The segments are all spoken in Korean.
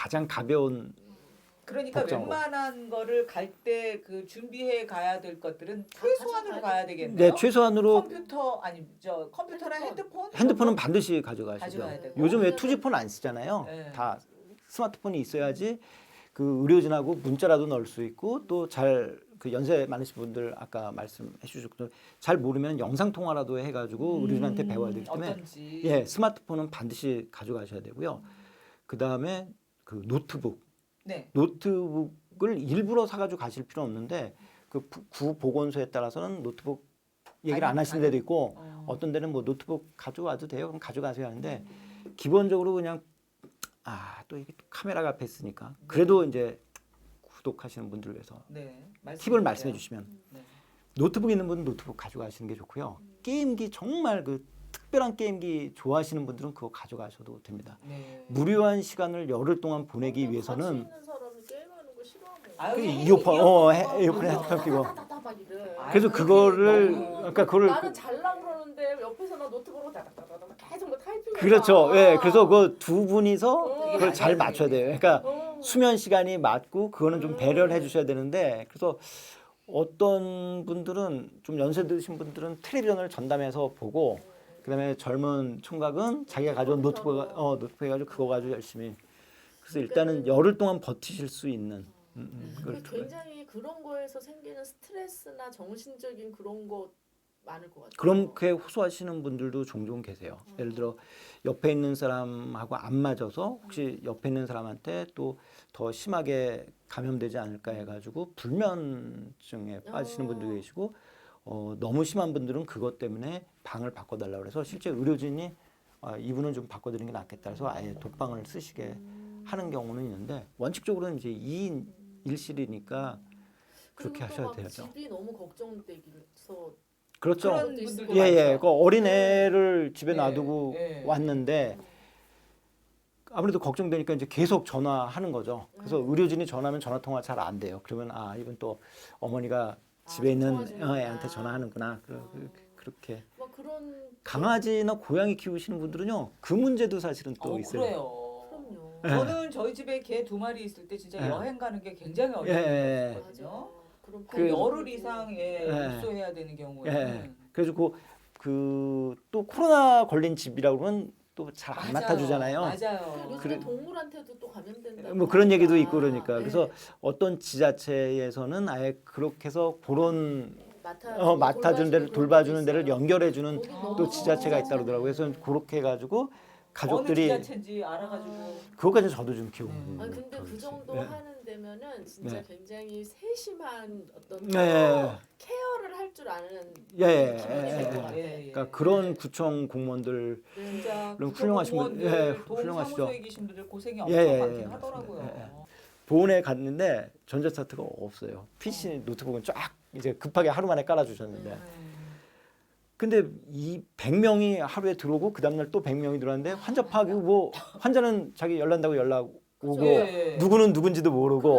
가장 가벼운 그러니까 복장으로. 웬만한 거를 갈 때 그 준비해 가야 될 것들은 최소한으로 가야 되겠네요. 네, 최소한으로 컴퓨터 아니 저 컴퓨터랑 핸드폰 핸드폰은 반드시 가져가시죠. 가져가야 되고. 요즘 왜 투지폰 안 쓰잖아요. 네. 다 스마트폰이 있어야지 그 의료진하고 문자라도 넣을 수 있고 또 잘 그 연세 많으신 분들 아까 말씀해 주셨고 잘 모르면 영상 통화라도 해가지고 의료진한테 배워야 되기 때문에 어떤지. 예 스마트폰은 반드시 가져가셔야 되고요. 그 다음에 그 노트북 네. 노트북을 일부러 사가지고 가실 필요는 없는데 그 구 보건소에 따라서는 노트북 얘기를 안 하시는 데도 있고 어떤 데는 뭐 노트북 가져와도 돼요. 그럼 가져가세요 하는데 기본적으로 그냥 또 이게 또 카메라가 앞에 있으니까 그래도 이제 구독하시는 분들 위해서 네. 팁을 말씀해 주시면 네. 노트북 있는 분은 노트북 가져가시는 게 좋고요. 게임기 정말 그 특별한 게임기 좋아하시는 분들은 그거 가져가셔도 됩니다. 네. 무료한 시간을 열흘 동안 보내기 같이 위해서는 있는 사람이 게임하는 거 싫어하면 아유, 그 이어폰, 이어폰 헤드폰 끼고 막 이래. 그래서 그거를 그러니까 그거를 나는 잘라고 그러는데 옆에서 나 노트북으로 다닥다닥 계속 뭐 타이핑. 그렇죠. 예, 그래서 그 두 분이서 그걸 맞아야 잘 맞춰야 돼요. 그러니까 수면 시간이 맞고 그거는 좀 배려를 해주셔야 되는데 그래서 어떤 분들은 좀 연세 드신 분들은 텔레비전을 전담해서 보고 그다음에 젊은 총각은 자기가 가져온 노트북 해가지고 그거 가지고 열심히 그래서 일단은 열흘 동안 버티실 수 있는 그걸 굉장히 그런 거에서 생기는 스트레스나 정신적인 그런 거 많을 것 같아요. 그렇게 호소하시는 분들도 종종 계세요. 예를 들어 옆에 있는 사람하고 안 맞아서 혹시 옆에 있는 사람한테 또 더 심하게 감염되지 않을까 해가지고 불면증에 빠지시는 분도 계시고 너무 심한 분들은 그것 때문에 방을 바꿔달라고 그래서 실제 의료진이 이분은 좀 바꿔드리는 게 낫겠다 해서 아예 독방을 쓰시게 하는 경우는 있는데 원칙적으로는 이제 2인 1실이니까 그렇게 하셔야 되죠. 집이 너무 걱정되기서 그렇죠. 그런 분들도 예. 많죠. 그 어린애를 집에 네, 놔두고 네. 왔는데 아무래도 걱정되니까 이제 계속 전화하는 거죠. 그래서 의료진이 전화하면 전화 통화 잘 안 돼요. 그러면 이분 또 어머니가 집에 있는 통화하시는구나. 애한테 전화하는구나. 그렇게 뭐 그런 강아지나 고양이 키우시는 분들은요 그 문제도 사실은 또 있어요. 그래요. 그럼요. 예. 저는 저희 집에 개 2마리 있을 때 진짜 예. 여행 가는 게 굉장히 예. 어려웠거든요. 그럼 그 열흘 이상에 예. 입소해야 되는 경우에는 그래서 또 코로나 걸린 집이라고 그러면 또 잘 안 맡아주잖아요. 맞아요. 요즘에 동물한테도 또 감염된다. 뭐 그런 얘기도 있고 그러니까 네. 그래서 어떤 지자체에서는 아예 그렇게 해서 그런 맡아주는 데를 돌봐주는 데를 연결해주는 또 지자체가 있다 그러더라고요. 그래서 그렇게 해가지고 가족들이 어느 지자체인지 알아가지고 그것까지 저도 좀 기억이 아니 근데 그 정도 네. 하는 데면은 진짜 네. 굉장히 세심한 어떤 네. 케어를 할 줄 아는 예. 기분이 될 것 같아요. 그러니까 그런 구청 공무원들 진짜 훌륭하신 분, 훌륭하시죠. 동사무소에 계신 분들 고생이 엄청 예. 많긴 하더라고요. 보온에 갔는데 전자차트가 없어요. PC 노트북은 쫙 이제 급하게 하루 만에 깔아주셨는데 근데 이 100명이 하루에 들어오고 그 다음날 또 100명이 들어왔는데 환자 파악이 뭐 환자는 자기 열난다고 연락 오고 예. 누구는 누군지도 모르고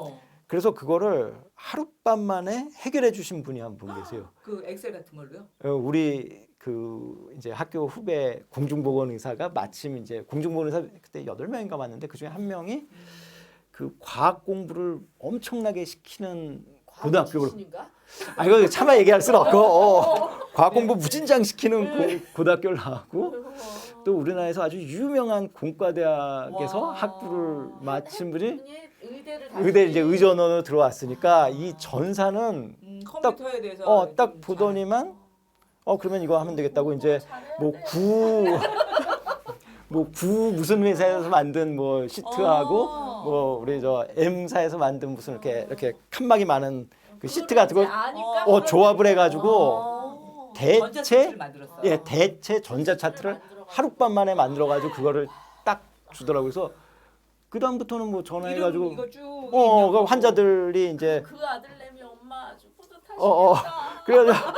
어, 그래서 그거를 하룻밤 만에 해결해 주신 분이 한 분 계세요. 그 엑셀 같은 걸로요? 우리 그 이제 학교 후배 공중보건 의사가 마침 이제 공중보건 의사 그때 8명인가 봤는데 그중에 한 명이 그 과학 공부를 엄청나게 시키는 고등학교로 이거 차마 얘기할 수는 없고 과학 공부 무진장 시키는 고등학교를 나왔고 또 우리나라에서 아주 유명한 공과대학에서 와. 학부를 마친 분이 의대를 의대 이제 의전원으로 들어왔으니까 이 전사는 컴퓨터에 대해서 딱 좀 보더니만 그러면 이거 하면 되겠다고 이제 뭐 구 무슨 회사에서 만든 뭐 시트하고 뭐 우리 저 M사에서 만든 무슨 이렇게 칸막이 많은 그 시트 같은 걸 조합을 해가지고 대체 대체 전자차트를 하룻밤 만에 만들어가지고 그거를 딱 주더라고요. 그래서 그 다음부터는 뭐 전화해가지고 이거 쭉 그 환자들이 이제 그 아들내미 엄마 아주 뿌듯하시겠다. 그래가지고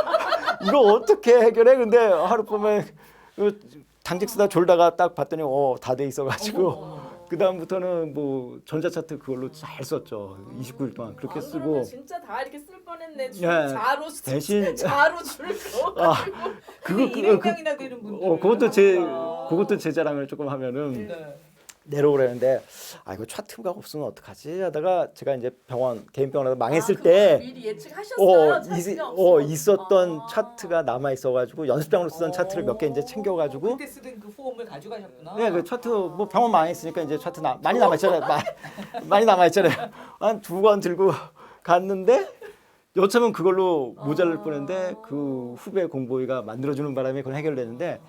이거 어떻게 해결해? 근데 하룻밤에 당직 쓰다 졸다가 딱 봤더니 다 돼 있어가지고 그 다음부터는 뭐 전자차트 그걸로 잘 썼죠. 29일 동안 그렇게 쓰고. 진짜 다 이렇게 쓸 뻔했네. 자로 대신 자로 줄 거. 그거 200명이나 되는 분들 그것도 제 자랑을 조금 하면은 네. 내려오려는데 이거 차트가 없으면 어떡하지 하다가 제가 이제 개인 병원 망했을 그거를 때 미리 예측하셨어요. 차트가 없으면. 있었던 아. 차트가 남아 있어가지고 연습장으로 쓰던 차트를 몇 개 이제 챙겨가지고 그때 쓰던 그 폼을 가져가셨구나. 네, 그 차트 뭐 병원 망했으니까 이제 차트 많이 남아 있잖아요. 많이 남아 있잖아요. 한 2권 들고 갔는데 여차하면 그걸로 모자랄 뻔했는데 그 후배 공보위가 만들어주는 바람에 그건 해결되는데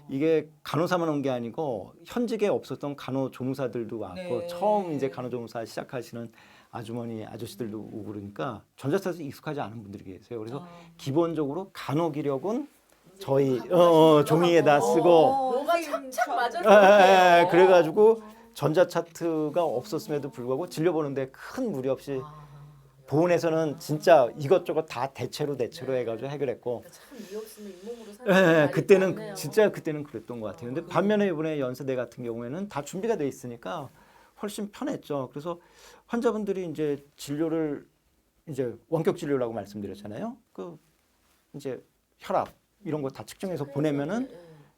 이게 간호사만 온 게 아니고 현직에 없었던 간호조무사들도 왔고 네. 처음 이제 간호조무사 시작하시는 아주머니 아저씨들도 오고 그러니까 전자차트 익숙하지 않은 분들이 계세요. 그래서 기본적으로 간호기력은 저희 종이에다 쓰고 뭐가 착착 맞아서 그래가지고 전자차트가 없었음에도 불구하고 진료 보는데 큰 무리 없이 보훈에서는 진짜 이것저것 다 대체로 해가지고 해결했고 참 이 없으면 잇몸으로 사는 그때는 진짜 그때는 그랬던 것 같아요. 근데 반면에 이번에 연세대 같은 경우에는 다 준비가 돼 있으니까 훨씬 편했죠. 그래서 환자분들이 이제 진료를 이제 원격 진료라고 말씀드렸잖아요. 그 이제 혈압 이런 거 다 측정해서 보내면은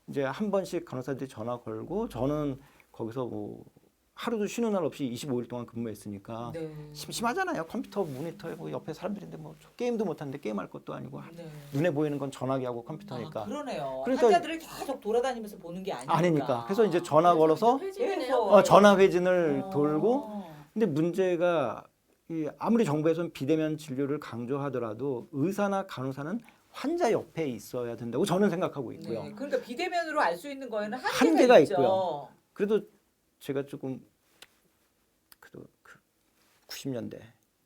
이제 한 번씩 간호사들이 전화 걸고 저는 거기서 뭐 하루도 쉬는 날 없이 25일 동안 근무했으니까 네. 심심하잖아요. 컴퓨터 모니터에 뭐 옆에 사람들인데 뭐 게임도 못하는데 게임할 것도 아니고 네. 눈에 보이는 건 전화기하고 컴퓨터니까. 그러네요. 그러니까- 환자들을 계속 돌아다니면서 보는 게 아니니까. 그래서 이제 전화 걸어서 계속. 전화 회진을 어. 돌고 근데 문제가 아무리 정부에서는 비대면 진료를 강조하더라도 의사나 간호사는 환자 옆에 있어야 된다고 저는 생각하고 있고요. 네. 그러니까 비대면으로 알 수 있는 거에는 한계가 있죠. 있고요. 그래도 제가 조금 그래도 90년대,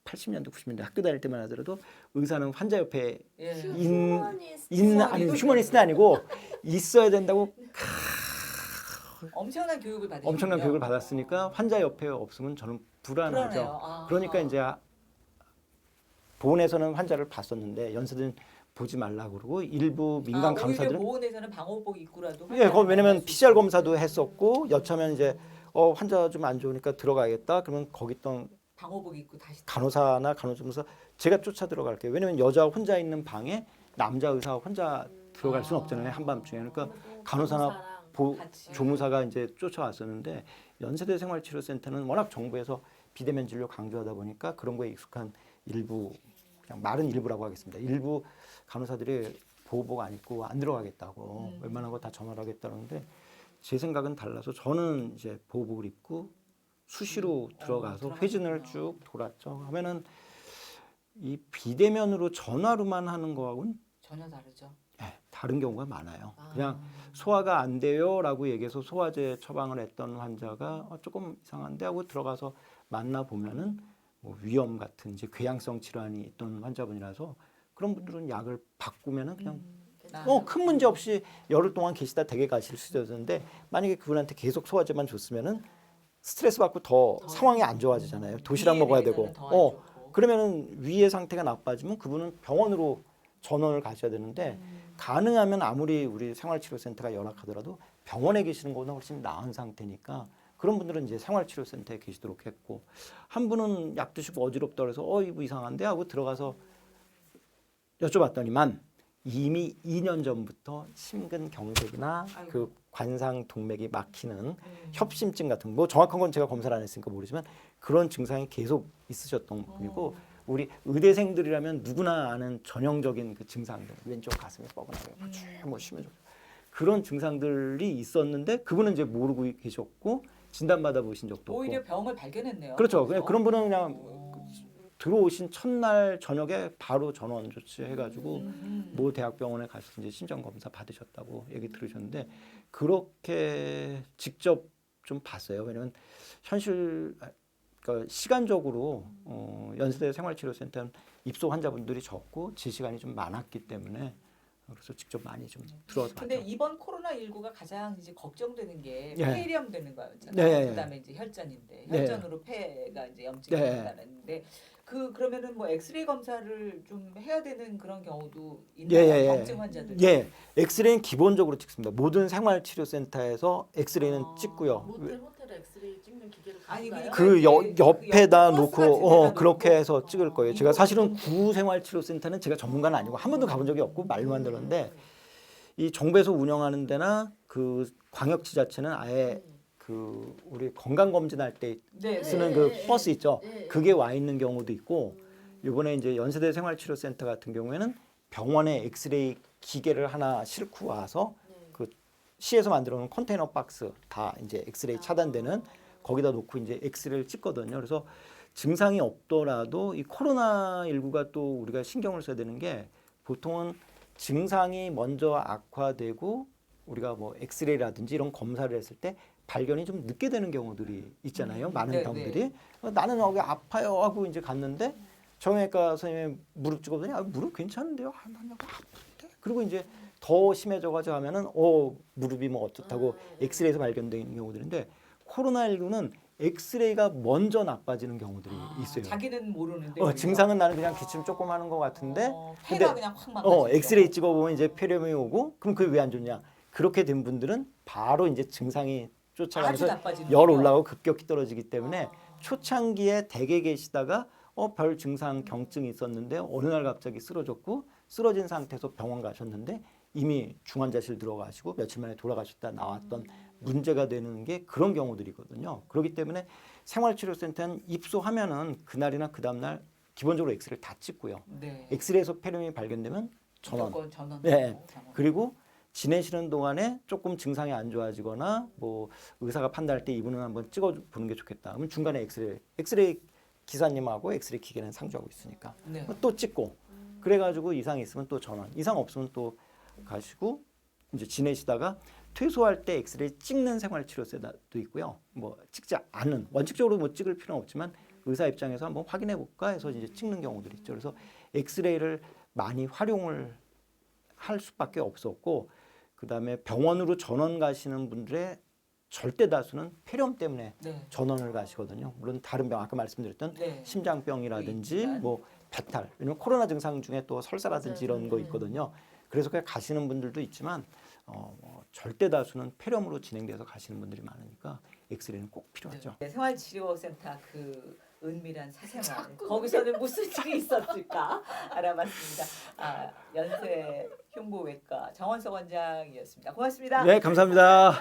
80년대, 90년대 학교 다닐 때만 하더라도 의사는 환자 옆에 예. 휴머니스트는 아니고 있어야 된다고 엄청난 교육을 받으셨군요. 엄청난 교육을 받았으니까 환자 옆에 없으면 저는 불안하죠. 그러네요. 그러니까 이제 보훈에서는 환자를 봤었는데 연세대는 보지 말라고 그러고 일부 민간 오히려 간호사들은 보훈에서는 방호복 입고라도 왜냐면 PCR 검사도 했었고 여차하면 이제 환자 좀 안 좋으니까 들어가야겠다. 그러면 거기 있던 방호복 입고 다시 간호사나 간호조무사 제가 쫓아 들어갈게요. 왜냐면 여자 혼자 있는 방에 남자 의사 혼자 들어갈 수는 없잖아요. 한밤중에. 그러니까 간호사나 같이. 조무사가 이제 쫓아왔었는데 연세대 생활치료센터는 워낙 정부에서 비대면 진료 강조하다 보니까 그런 거에 익숙한 일부 그냥 말은 일부라고 하겠습니다. 일부 간호사들이 보호복 안 입고 안 들어가겠다고 웬만한 거 다 전화하겠다는데 제 생각은 달라서 저는 이제 보호복을 입고 수시로 들어가서 회진을 쭉 돌았죠. 하면은 이 비대면으로 전화로만 하는 거하고는 전혀 다르죠. 다른 경우가 많아요. 그냥 소화가 안 돼요라고 얘기해서 소화제 처방을 했던 환자가 조금 이상한데 하고 들어가서 만나 보면은 뭐 위염 같은 이제 궤양성 질환이 있던 환자분이라서 그런 분들은 약을 바꾸면은 그냥 큰 문제 없이 열흘 동안 계시다 댁에 가실 수 있었는데 만약에 그분한테 계속 소화제만 줬으면은 스트레스 받고 더 상황이 안 좋아지잖아요. 도시락 먹어야 되고. 그러면은 위의 상태가 나빠지면 그분은 병원으로 전원을 가셔야 되는데 가능하면 아무리 우리 생활치료센터가 열악하더라도 병원에 계시는 것보다 훨씬 나은 상태니까 그런 분들은 이제 생활치료센터에 계시도록 했고 한 분은 약 드시고 어지럽다 그래서 이거 이상한데 하고 들어가서 여쭤봤더니만 이미 2년 전부터 심근경색이나 그 관상 동맥이 막히는 협심증 같은 뭐 정확한 건 제가 검사를 안 했으니까 모르지만 그런 증상이 계속 있으셨던 분이고 우리 의대생들이라면 누구나 아는 전형적인 그 증상들 왼쪽 가슴이 뻐근하고 뭐 심해져 그런 증상들이 있었는데 그분은 이제 모르고 계셨고 진단받아 보신 적도 없고 오히려 병을 발견했네요. 그렇죠. 그런 분은 그냥 들어오신 첫날 저녁에 바로 전원 조치해가지고 모 대학병원에 가셔서 이제 심장 검사 받으셨다고 얘기 들으셨는데 그렇게 직접 좀 봤어요. 왜냐면 현실 그러니까 시간적으로 연세대 생활치료센터는 입소 환자분들이 적고 제 시간이 좀 많았기 때문에 그래서 직접 많이 좀 들어서 근데 봤죠. 이번 코로나19가 가장 이제 걱정되는 게 예. 폐렴 되는 거였잖아요. 네. 그다음에 이제 혈전인데 네. 혈전으로 폐가 이제 염증이 네. 된다는데 그러면은 뭐 엑스레이 검사를 좀 해야 되는 그런 경우도 있나요? 경증 환자들. 예, 엑스레이는 기본적으로 찍습니다. 모든 생활치료센터에서 엑스레이는 찍고요. 모텔 엑스레이 찍는 기계를 아니, 가져가요? 그 옆에다 버스가 놓고 집에다 그렇게 놓고. 해서 찍을 거예요. 제가 사실은 구생활치료센터는 제가 전문가는 아니고 한 번도 가본 적이 없고 말만 들었는데 이 정부에서 운영하는 데나 그 광역지자체는 아예 그 그 우리 건강 검진할 때 네, 쓰는 네. 그 네. 버스 있죠. 네. 그게 와 있는 경우도 있고 이번에 이제 연세대 생활치료센터 같은 경우에는 병원에 엑스레이 기계를 하나 싣고 와서 네. 그 시에서 만들어 놓은 컨테이너 박스 다 이제 엑스레이 차단되는 거기다 놓고 이제 엑스레이를 찍거든요. 그래서 증상이 없더라도 이 코로나19가 또 우리가 신경을 써야 되는 게 보통은 증상이 먼저 악화되고 우리가 뭐 엑스레이라든지 이런 검사를 했을 때 발견이 좀 늦게 되는 경우들이 있잖아요. 많은 네, 병들이. 나는 여기 아파요 하고 이제 갔는데 정형외과 선생님이 무릎 찍어보더니 무릎 괜찮은데요. 난 여기 아픈데. 그리고 이제 더 심해져가지고 하면은 무릎이 뭐 어떻다고 엑스레이에서 발견되는 경우들인데 코로나19는 엑스레이가 먼저 나빠지는 경우들이 있어요. 자기는 모르는데 증상은 나는 그냥 기침 조금 하는 것 같은데 폐가 근데 그냥 확 망가지죠. 엑스레이 찍어보면 이제 폐렴이 오고 그럼 그게 왜 안 좋냐? 그렇게 된 분들은 바로 이제 증상이 아주 쫓아가면서 나빠지는 열 거예요. 올라가고 급격히 떨어지기 때문에 초창기에 댁에 계시다가 별 증상 경증이 있었는데 어느 날 갑자기 쓰러졌고 쓰러진 상태에서 병원 가셨는데 이미 중환자실 들어가시고 며칠 만에 돌아가셨다 나왔던 문제가 되는 게 그런 경우들이거든요. 그렇기 때문에 생활치료센터는 입소하면은 그날이나 그 다음날 기본적으로 엑스레이를 다 찍고요. 네. 엑스레이에서 폐렴이 발견되면 전원. 무조건 전원. 네. 그리고 지내시는 동안에 조금 증상이 안 좋아지거나 뭐 의사가 판단할 때 이분은 한번 찍어보는 게 좋겠다. 그러면 중간에 엑스레이 기사님하고 엑스레이 기계는 상주하고 있으니까 네. 또 찍고 그래가지고 이상이 있으면 또 전원, 이상 없으면 또 가시고 이제 지내시다가 퇴소할 때 엑스레이 찍는 생활치료센터도 있고요. 뭐 찍지 않은 원칙적으로 뭐 찍을 필요는 없지만 의사 입장에서 한번 확인해 볼까 해서 이제 찍는 경우들이 있죠. 그래서 엑스레이를 많이 활용을 할 수밖에 없었고 그다음에 병원으로 전원 가시는 분들의 절대 다수는 폐렴 때문에 네. 전원을 가시거든요. 물론 다른 병 아까 말씀드렸던 네. 심장병이라든지 있지만. 뭐 배탈 왜냐면 코로나 증상 중에 또 설사라든지 맞아요. 이런 거 있거든요. 그래서 그냥 가시는 분들도 있지만 절대 다수는 폐렴으로 진행돼서 가시는 분들이 많으니까 엑스레이는 꼭 필요하죠. 네, 생활치료센터 그 은밀한 사생활 거기서는 무슨 일이 있었을까 알아봤습니다. 연세 흉부외과 정원석 원장이었습니다. 고맙습니다. 네, 감사합니다.